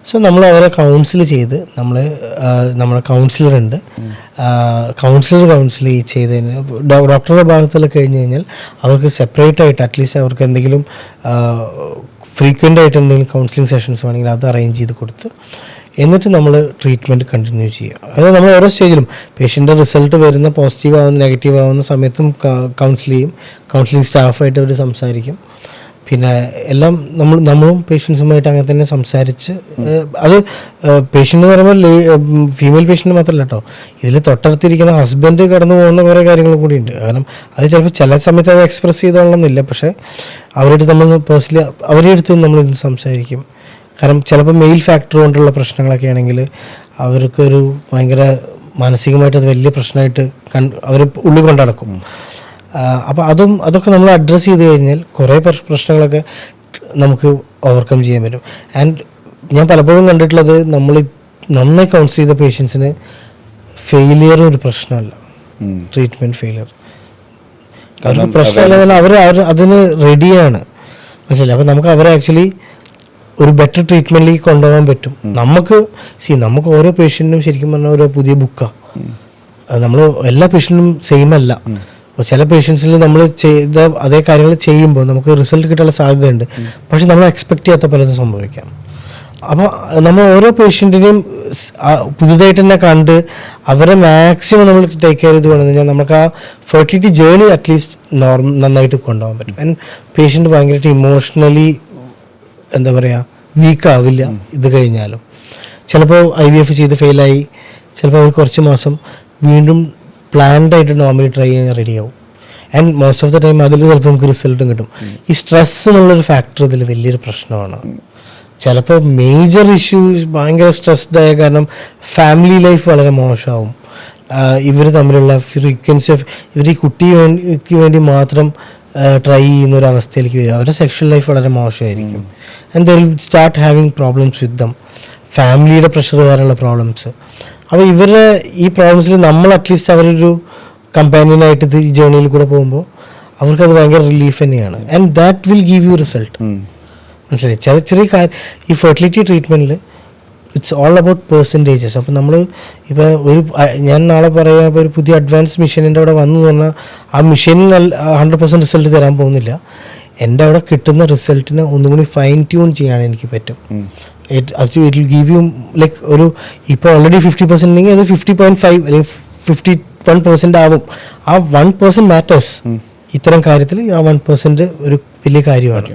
So നമ്മൾ അവരെ council ചെയ്ത് നമ്മുടെ കൗൺസിലറുണ്ട്, കൗൺസിൽ ചെയ്തതിന് ഡോക്ടറുടെ ഭാഗത്തുള്ള കഴിഞ്ഞ് കഴിഞ്ഞാൽ അവർക്ക് സെപ്പറേറ്റ് ആയിട്ട് അറ്റ്ലീസ്റ്റ് അവർക്ക് എന്തെങ്കിലും ഫ്രീക്വൻ്റ് ആയിട്ട് എന്തെങ്കിലും കൗൺസിലിംഗ് സെഷൻസ് വേണമെങ്കിൽ അത് അറേഞ്ച് ചെയ്ത് കൊടുത്ത് എന്നിട്ട് നമ്മൾ ട്രീറ്റ്മെൻറ്റ് കണ്ടിന്യൂ ചെയ്യുക. അതായത് നമ്മൾ ഓരോ സ്റ്റേജിലും പേഷ്യൻ്റെ റിസൾട്ട് വരുന്ന പോസിറ്റീവ് ആവുന്ന നെഗറ്റീവ് ആവുന്ന സമയത്തും കൗൺസിൽ ചെയ്യും. കൗൺസിലിംഗ് സ്റ്റാഫായിട്ട് അവർ സംസാരിക്കും. പിന്നെ എല്ലാം നമ്മളും പേഷ്യൻസുമായിട്ട് അങ്ങനെ തന്നെ സംസാരിച്ച് അത് പേഷ്യൻ്റ് എന്ന് പറയുമ്പോൾ ഫീമെയിൽ പേഷ്യൻ്റ് മാത്രമല്ല കേട്ടോ, ഇതിൽ തൊട്ടടുത്തിരിക്കുന്ന ഹസ്ബൻഡ് കടന്നു പോകുന്ന കുറേ കാര്യങ്ങളും കൂടി ഉണ്ട്. കാരണം അത് ചിലപ്പോൾ ചില സമയത്ത് അത് എക്സ്പ്രസ് ചെയ്തോളണമെന്നില്ല, പക്ഷേ അവരുടെ നമ്മൾ പേഴ്സണലി അവരുടെ അടുത്ത് നമ്മൾ ഇന്ന് സംസാരിക്കും. കാരണം ചിലപ്പോൾ മെയിൽ ഫാക്ടർ കൊണ്ടുള്ള പ്രശ്നങ്ങളൊക്കെ ആണെങ്കിൽ അവർക്കൊരു ഭയങ്കര മാനസികമായിട്ട് അത് വലിയ പ്രശ്നമായിട്ട് അവർ ഉള്ളിൽ കൊണ്ട് നടക്കും. അപ്പോൾ അതൊക്കെ നമ്മൾ അഡ്രസ്സ് ചെയ്ത് കഴിഞ്ഞാൽ കുറേ പ്രശ്നങ്ങളൊക്കെ നമുക്ക് ഓവർകം ചെയ്യാൻ പറ്റും. ആൻഡ് ഞാൻ പലപ്പോഴും കണ്ടിട്ടുള്ളത് നമ്മൾ നന്നായി കൗൺസിൽ ചെയ്ത പേഷ്യൻസിന് ഫെയിലിയർ ഒരു പ്രശ്നമല്ല, ട്രീറ്റ്മെൻറ്റ് ഫെയിലിയർ അവർക്ക് പ്രശ്നമല്ല, അവർ അതിന് റെഡിയാണ്, മനസ്സിലായി. അപ്പോൾ നമുക്ക് അവരെ ആക്ച്വലി ഒരു ബെറ്റർ ട്രീറ്റ്മെൻറ്റിലേക്ക് കൊണ്ടുപോകാൻ പറ്റും. നമുക്ക് ഓരോ പേഷ്യൻറ്റിനും ശരിക്കും പറഞ്ഞാൽ ഓരോ പുതിയ ബുക്കാണ്. നമ്മൾ എല്ലാ പേഷ്യൻറ്റും സെയിം അല്ല. ചില പേഷ്യൻസിൽ നമ്മൾ ചെയ്ത അതേ കാര്യങ്ങൾ ചെയ്യുമ്പോൾ നമുക്ക് റിസൾട്ട് കിട്ടാനുള്ള സാധ്യതയുണ്ട്, പക്ഷെ നമ്മൾ എക്സ്പെക്ട് ചെയ്യാത്ത പലതും സംഭവിക്കാം. അപ്പോൾ നമ്മൾ ഓരോ പേഷ്യൻറ്റിനെയും പുതുതായിട്ട് തന്നെ കണ്ട് അവരെ മാക്സിമം നമ്മൾ ടേക്ക് കെയർ ചെയ്ത് കൊണ്ടു കഴിഞ്ഞാൽ നമുക്ക് ആ ഫെർട്ടിലിറ്റി ജേർണി അറ്റ്ലീസ്റ്റ് നന്നായിട്ട് കൊണ്ടുപോകാൻ പറ്റും. ആൻഡ് പേഷ്യൻ്റ് ഭയങ്കരമായിട്ട് ഇമോഷണലി എന്താ പറയുക വീക്കാവില്ല ഇത് കഴിഞ്ഞാലും. ചിലപ്പോൾ IVF ചെയ്ത് ഫെയിലായി, ചിലപ്പോൾ അവർ കുറച്ച് മാസം വീണ്ടും പ്ലാൻഡായിട്ട് നോർമലി ട്രൈ ചെയ്യാൻ റെഡിയാവും. And most of the time അതിൽ ചിലപ്പോൾ നമുക്ക് റിസൾട്ടും കിട്ടും. ഈ സ്ട്രെസ് എന്നുള്ളൊരു ഫാക്ടർ ഇതിൽ വലിയൊരു പ്രശ്നമാണ്. ചിലപ്പോൾ മേജർ ഇഷ്യൂസ് ഭയങ്കര സ്ട്രെസ്ഡ് ആയ കാരണം ഫാമിലി ലൈഫ് വളരെ മോശമാവും. ഇവർ തമ്മിലുള്ള ഫ്രീക്വൻസി ഓഫ് ഇവർ ഈ കുട്ടിക്ക് വേണ്ടി മാത്രം ട്രൈ ചെയ്യുന്ന ഒരു അവസ്ഥയിലേക്ക് വരും. അവരുടെ സെക്ഷൽ ലൈഫ് വളരെ മോശമായിരിക്കും. And they will start having problems with them, ഫാമിലിയുടെ പ്രഷർ കാരണമുള്ള പ്രോബ്ലംസ്. അപ്പോൾ ഇവരുടെ ഈ പ്രോബ്ലംസിൽ നമ്മൾ അറ്റ്ലീസ്റ്റ് അവരൊരു കമ്പാനിയനായിട്ട് ഇത് ഈ ജേർണിയിൽ കൂടെ പോകുമ്പോൾ അവർക്കത് ഭയങ്കര റിലീഫ് തന്നെയാണ്. And that will give you result, മനസ്സിലായി. ചെറിയ കാര്യം ഈ ഫെർട്ടിലിറ്റി ട്രീറ്റ്മെൻറ്റിൽ ഇറ്റ്സ് ഓൾ അബൌട്ട് പെർസെൻറ്റേജസ്. അപ്പോൾ നമ്മൾ ഇപ്പോൾ ഞാൻ നാളെ പറയാം ഒരു പുതിയ അഡ്വാൻസ് മെഷീനിൻ്റെ അവിടെ വന്നു പറഞ്ഞാൽ ആ മെഷീനിൽ 100% റിസൾട്ട് തരാൻ പോകുന്നില്ല. എൻ്റെ അവിടെ കിട്ടുന്ന റിസൾട്ടിനെ ഒന്നും കൂടി ഫൈൻ ട്യൂൺ ചെയ്യാൻ എനിക്ക് പറ്റും. It will give you like ഒരു ഇപ്പോൾ ഓൾറെഡി 50% ഉണ്ടെങ്കിൽ അത് 50.5 അല്ലെങ്കിൽ 51% ആവും. ആ 1% മാറ്റേഴ്സ് ഇത്തരം കാര്യത്തിൽ. ആ 1% ഒരു വലിയ കാര്യമാണ്.